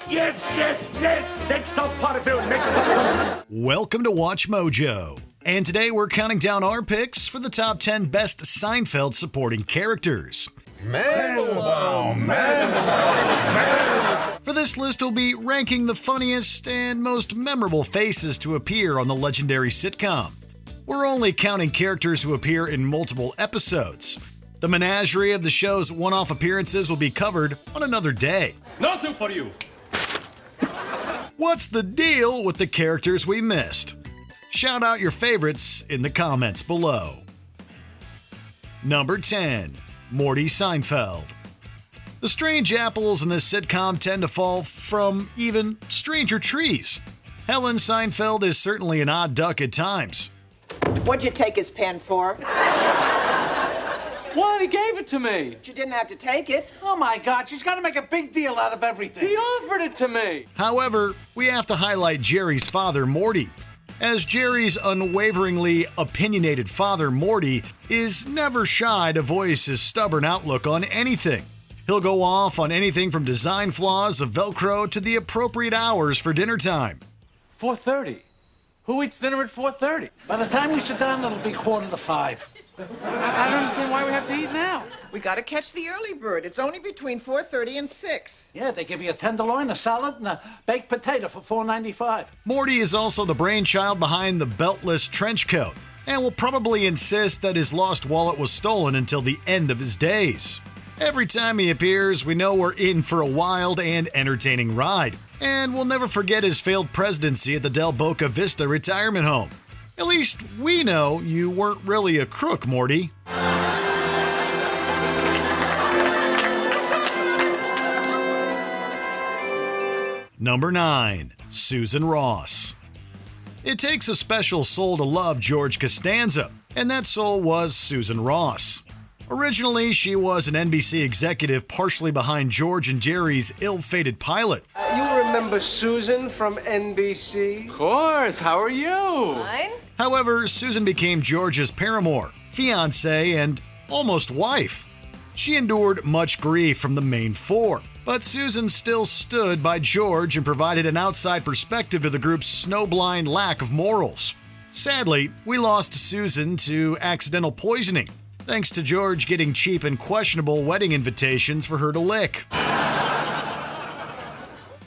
Yes, yes, yes! Next stop, Potterfield, next stop. Welcome to Watch Mojo. And today we're counting down our picks for the top 10 best Seinfeld supporting characters. For this list, we'll be ranking the funniest and most memorable faces to appear on the legendary sitcom. We're only counting characters who appear in multiple episodes. The menagerie of the show's one-off appearances will be covered on another day. No soup for you. What's the deal with the characters we missed? Shout out your favorites in the comments below. Number 10. Morty Seinfeld. The strange apples in this sitcom tend to fall from even stranger trees. Helen Seinfeld is certainly an odd duck at times. What'd you take his pen for? What? He gave it to me. But you didn't have to take it. Oh my God, she's got to make a big deal out of everything. He offered it to me. However, we have to highlight Jerry's father, Morty, as Jerry's unwaveringly opinionated father, Morty, is never shy to voice his stubborn outlook on anything. He'll go off on anything from design flaws of Velcro to the appropriate hours for dinner time. 4:30. Who eats dinner at 4:30? By the time we sit down, it'll be 4:45. I don't understand why we have to eat now. We gotta catch the early bird. It's only between 4:30 and 6. Yeah, they give you a tenderloin, a salad, and a baked potato for $4.95. Morty is also the brainchild behind the beltless trench coat, and will probably insist that his lost wallet was stolen until the end of his days. Every time he appears, we know we're in for a wild and entertaining ride, and we'll never forget his failed presidency at the Del Boca Vista retirement home. At least we know you weren't really a crook, Morty. Number 9. Susan Ross. It takes a special soul to love George Costanza, and that soul was Susan Ross. Originally, she was an NBC executive partially behind George and Jerry's ill-fated pilot. You remember Susan from NBC? Of course. How are you? Fine. However, Susan became George's paramour, fiancée, and almost wife. She endured much grief from the main four, but Susan still stood by George and provided an outside perspective to the group's snowblind lack of morals. Sadly, we lost Susan to accidental poisoning, thanks to George getting cheap and questionable wedding invitations for her to lick.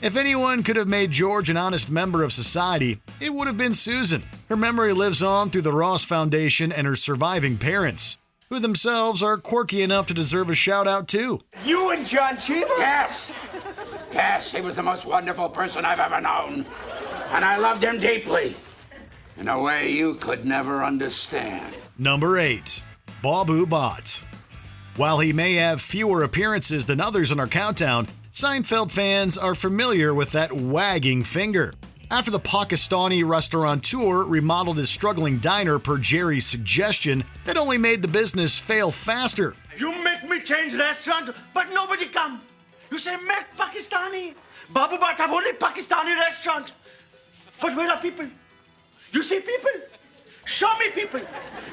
If anyone could have made George an honest member of society, it would have been Susan. Her memory lives on through the Ross Foundation and her surviving parents, who themselves are quirky enough to deserve a shout-out too. You and John Cheever? Yes. Yes, he was the most wonderful person I've ever known. And I loved him deeply. In a way you could never understand. Number 8. Babu Bhatt. While he may have fewer appearances than others on our countdown, Seinfeld fans are familiar with that wagging finger. After the Pakistani restaurateur remodeled his struggling diner per Jerry's suggestion, that only made the business fail faster. You make me change restaurant, but nobody come. You say make Pakistani. Babu Bhatt have only Pakistani restaurant. But where are people? You see people? Show me people.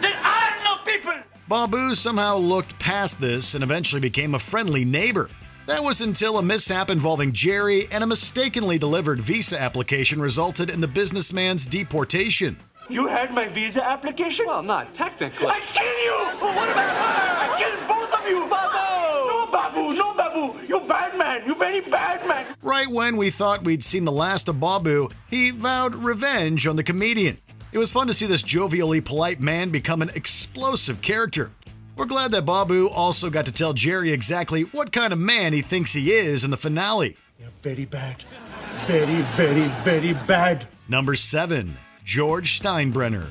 There are no people. Babu somehow looked past this and eventually became a friendly neighbor. That was until a mishap involving Jerry and a mistakenly delivered visa application resulted in the businessman's deportation. You had my visa application? Well, not technically. I kill you! Well, what about her? I kill both of you! Babu! No, Babu! No, Babu! You bad man! You very bad man! Right when we thought we'd seen the last of Babu, he vowed revenge on the comedian. It was fun to see this jovially polite man become an explosive character. We're glad that Babu also got to tell Jerry exactly what kind of man he thinks he is in the finale. You're very bad. Very, very, very bad. Number 7. George Steinbrenner.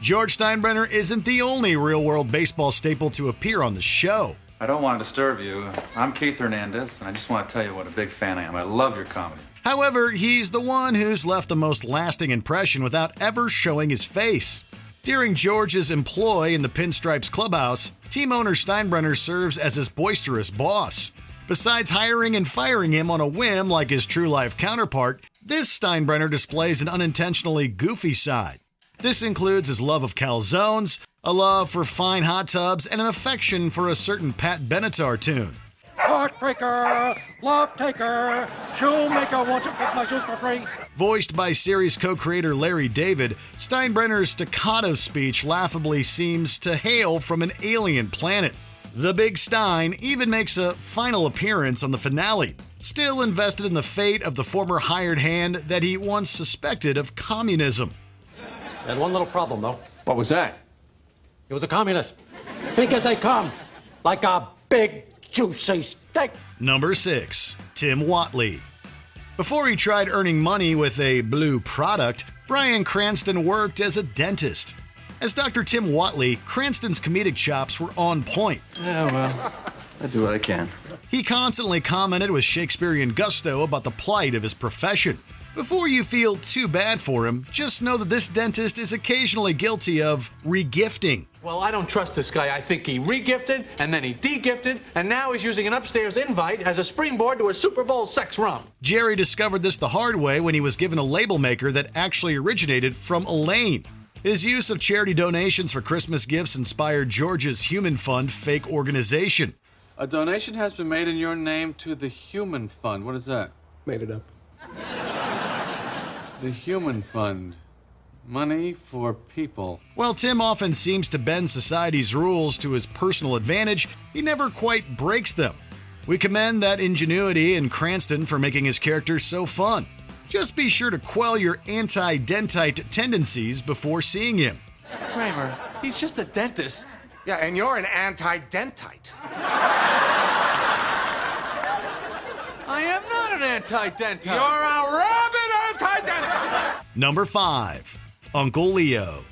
George Steinbrenner isn't the only real-world baseball staple to appear on the show. I don't want to disturb you. I'm Keith Hernandez, and I just want to tell you what a big fan I am. I love your comedy. However, he's the one who's left the most lasting impression without ever showing his face. During George's employ in the Pinstripes clubhouse, team owner Steinbrenner serves as his boisterous boss. Besides hiring and firing him on a whim like his true-life counterpart, this Steinbrenner displays an unintentionally goofy side. This includes his love of calzones, a love for fine hot tubs, and an affection for a certain Pat Benatar tune. Heartbreaker, love taker, shoemaker, won't you fix my shoes for free? Voiced by series co-creator Larry David, Steinbrenner's staccato speech laughably seems to hail from an alien planet. The Big Stein even makes a final appearance on the finale, still invested in the fate of the former hired hand that he once suspected of communism. Had one little problem, though. What was that? He was a communist. Because they come like a big, juicy steak. Number 6. Tim Whatley. Before he tried earning money with a blue product, Bryan Cranston worked as a dentist. As Dr. Tim Whatley, Cranston's comedic chops were on point. Yeah, well, I do what I can. He constantly commented with Shakespearean gusto about the plight of his profession. Before you feel too bad for him, just know that this dentist is occasionally guilty of regifting. Well, I don't trust this guy. I think he regifted, and then he degifted, and now he's using an upstairs invite as a springboard to a Super Bowl sex romp. Jerry discovered this the hard way when he was given a label maker that actually originated from Elaine. His use of charity donations for Christmas gifts inspired George's Human Fund fake organization. A donation has been made in your name to the Human Fund. What is that? Made it up. The Human Fund. Money for people. While Tim often seems to bend society's rules to his personal advantage, he never quite breaks them. We commend that ingenuity in Cranston for making his character so fun. Just be sure to quell your anti-dentite tendencies before seeing him. Kramer, he's just a dentist. Yeah, and you're an anti-dentite. I am not an anti-dentist. You're a rabid anti-dentite! Number 5. Uncle Leo.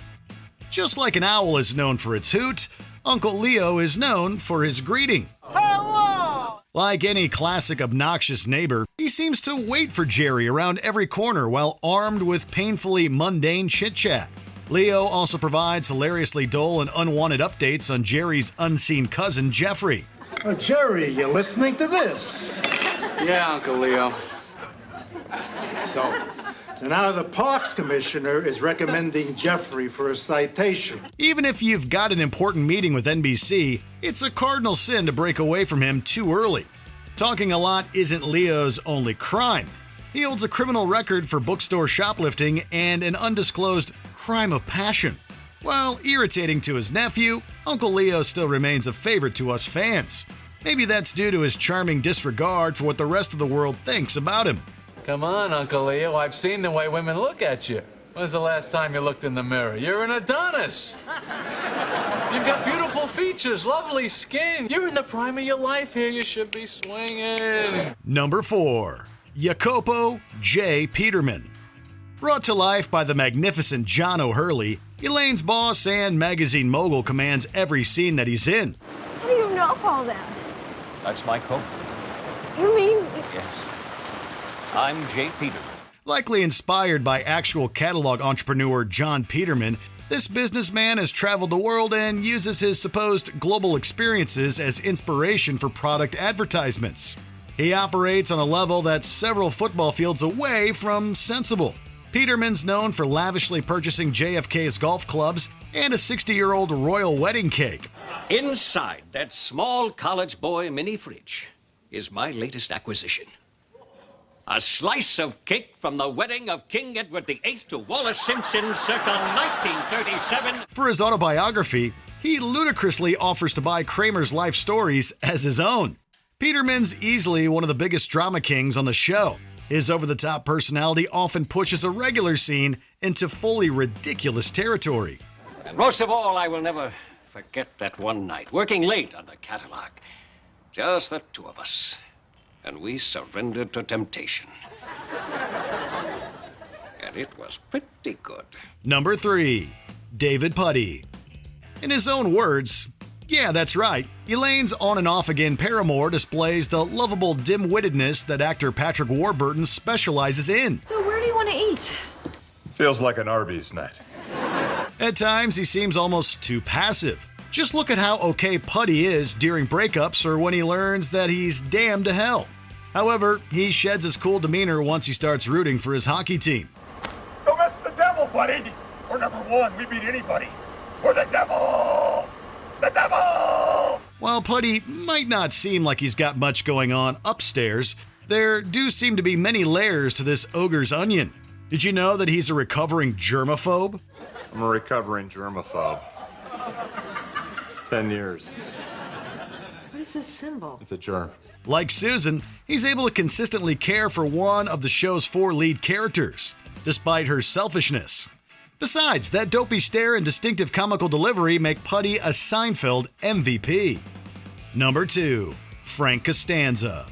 Just like an owl is known for its hoot, Uncle Leo is known for his greeting. Hello! Like any classic obnoxious neighbor, he seems to wait for Jerry around every corner while armed with painfully mundane chit-chat. Leo also provides hilariously dull and unwanted updates on Jerry's unseen cousin, Jeffrey. Jerry, you listening to this? Yeah, Uncle Leo. So now the Parks Commissioner is recommending Jeffrey for a citation. Even if you've got an important meeting with NBC, it's a cardinal sin to break away from him too early. Talking a lot isn't Leo's only crime. He holds a criminal record for bookstore shoplifting and an undisclosed crime of passion. While irritating to his nephew, Uncle Leo still remains a favorite to us fans. Maybe that's due to his charming disregard for what the rest of the world thinks about him. Come on, Uncle Leo. I've seen the way women look at you. When's the last time you looked in the mirror? You're an Adonis. You've got beautiful features, lovely skin. You're in the prime of your life here. You should be swinging. Number 4. Jacopo J. Peterman. Brought to life by the magnificent John O'Hurley, Elaine's boss and magazine mogul commands every scene that he's in. How do you know all that? That's my coat. You mean... Yes. I'm Jay Peterman. Likely inspired by actual catalog entrepreneur John Peterman, this businessman has traveled the world and uses his supposed global experiences as inspiration for product advertisements. He operates on a level that's several football fields away from sensible. Peterman's known for lavishly purchasing JFK's golf clubs and a 60-year-old royal wedding cake. Inside that small college boy mini fridge is my latest acquisition. A slice of cake from the wedding of King Edward VIII to Wallace Simpson circa 1937. For his autobiography, he ludicrously offers to buy Kramer's life stories as his own. Peterman's easily one of the biggest drama kings on the show. His over-the-top personality often pushes a regular scene into fully ridiculous territory. And most of all, I will never forget that one night, working late on the catalog. Just the two of us. And we surrendered to temptation. And it was pretty good. Number 3. David Puddy. In his own words, yeah, that's right. Elaine's on and off again paramour displays the lovable dim-wittedness that actor Patrick Warburton specializes in. So where do you want to eat? Feels like an Arby's night. At times, he seems almost too passive. Just look at how okay Puddy is during breakups or when he learns that he's damned to hell. However, he sheds his cool demeanor once he starts rooting for his hockey team. Don't mess with the devil, buddy. We're number one. We beat anybody. We're the Devils. The Devils! While Putty might not seem like he's got much going on upstairs, there do seem to be many layers to this ogre's onion. Did you know that he's a recovering germaphobe? I'm a recovering germaphobe. 10 years. What is this symbol? It's a germ. Like Susan, he's able to consistently care for one of the show's 4 lead characters, despite her selfishness. Besides, that dopey stare and distinctive comical delivery make Putty a Seinfeld MVP. Number 2. Frank Costanza.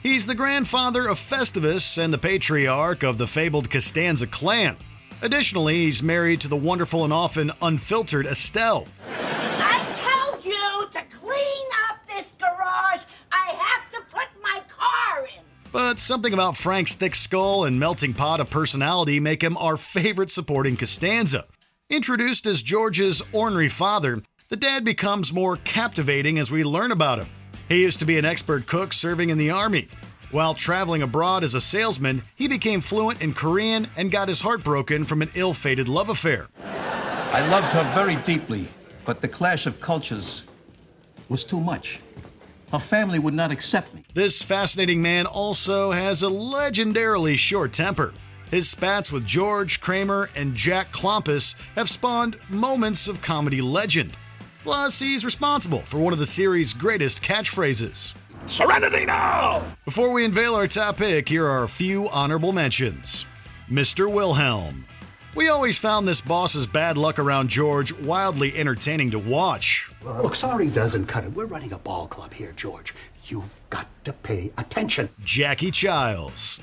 He's the grandfather of Festivus and the patriarch of the fabled Costanza clan. Additionally, he's married to the wonderful and often unfiltered Estelle. I told you to clean up this garage. I have to put my car in. But something about Frank's thick skull and melting pot of personality make him our favorite supporting Costanza. Introduced as George's ornery father, the dad becomes more captivating as we learn about him. He used to be an expert cook serving in the army. While traveling abroad as a salesman, he became fluent in Korean and got his heart broken from an ill-fated love affair. I loved her very deeply, but the clash of cultures was too much. Her family would not accept me. This fascinating man also has a legendarily short temper. His spats with George, Kramer, and Jack Klompus have spawned moments of comedy legend. Plus, he's responsible for one of the series' greatest catchphrases. Serenity now! Before we unveil our top pick, here are a few honorable mentions. Mr. Wilhelm. We always found this boss's bad luck around George wildly entertaining to watch. Look, sorry doesn't cut it. We're running a ball club here, George. You've got to pay attention. Jackie Childs.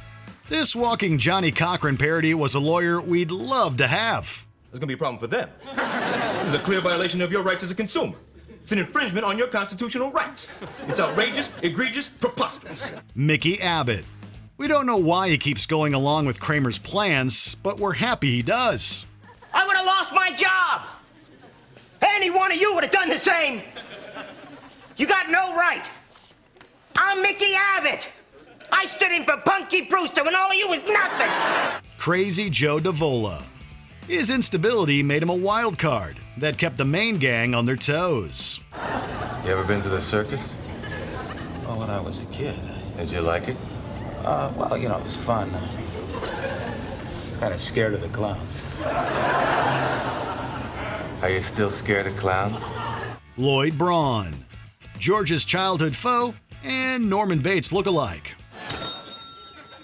This walking Johnny Cochran parody was a lawyer we'd love to have. There's gonna be a problem for them. This is a clear violation of your rights as a consumer. It's an infringement on your constitutional rights. It's outrageous, egregious, preposterous. Mickey Abbott. We don't know why he keeps going along with Kramer's plans, but we're happy he does. I would have lost my job. Any one of you would have done the same. You got no right. I'm Mickey Abbott. I stood in for Punky Brewster when all of you was nothing. Crazy Joe Davola. His instability made him a wild card that kept the main gang on their toes. You ever been to the circus? Well, when I was a kid. Did you like it? Well, you know, it was fun. I was kind of scared of the clowns. Are you still scared of clowns? Lloyd Braun. George's childhood foe and Norman Bates look-alike.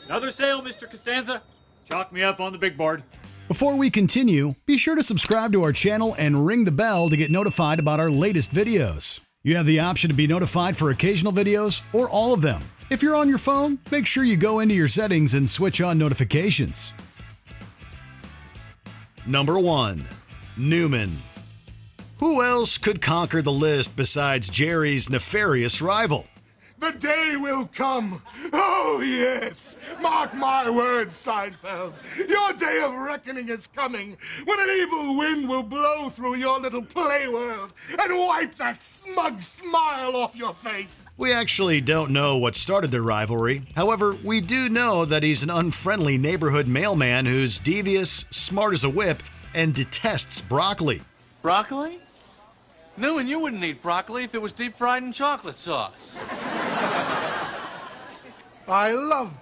Another sale, Mr. Costanza. Chalk me up on the big board. Before we continue, be sure to subscribe to our channel and ring the bell to get notified about our latest videos. You have the option to be notified for occasional videos or all of them. If you're on your phone, make sure you go into your settings and switch on notifications. Number 1. Newman. Who else could conquer the list besides Jerry's nefarious rival? The day will come. Oh, yes. Mark my words, Seinfeld. Your day of reckoning is coming when an evil wind will blow through your little play world and wipe that smug smile off your face. We actually don't know what started their rivalry. However, we do know that he's an unfriendly neighborhood mailman who's devious, smart as a whip, and detests broccoli. Broccoli? Newman, you wouldn't eat broccoli if it was deep fried in chocolate sauce. I love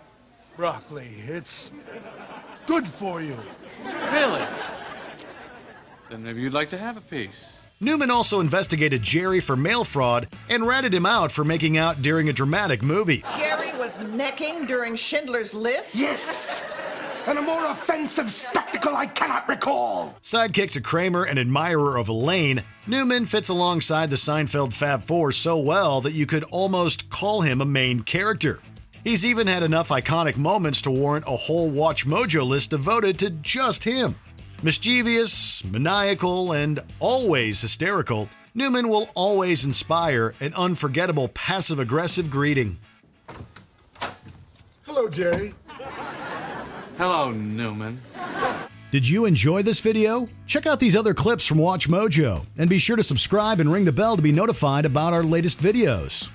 broccoli. It's good for you. Really? Then maybe you'd like to have a piece. Newman also investigated Jerry for mail fraud and ratted him out for making out during a dramatic movie. Jerry was necking during Schindler's List? Yes! And a more offensive spectacle I cannot recall. Sidekick to Kramer and admirer of Elaine, Newman fits alongside the Seinfeld Fab Four so well that you could almost call him a main character. He's even had enough iconic moments to warrant a whole Watch Mojo list devoted to just him. Mischievous, maniacal, and always hysterical, Newman will always inspire an unforgettable passive-aggressive greeting. Hello, Jerry. Hello, Newman. Did you enjoy this video? Check out these other clips from Watch Mojo, and be sure to subscribe and ring the bell to be notified about our latest videos.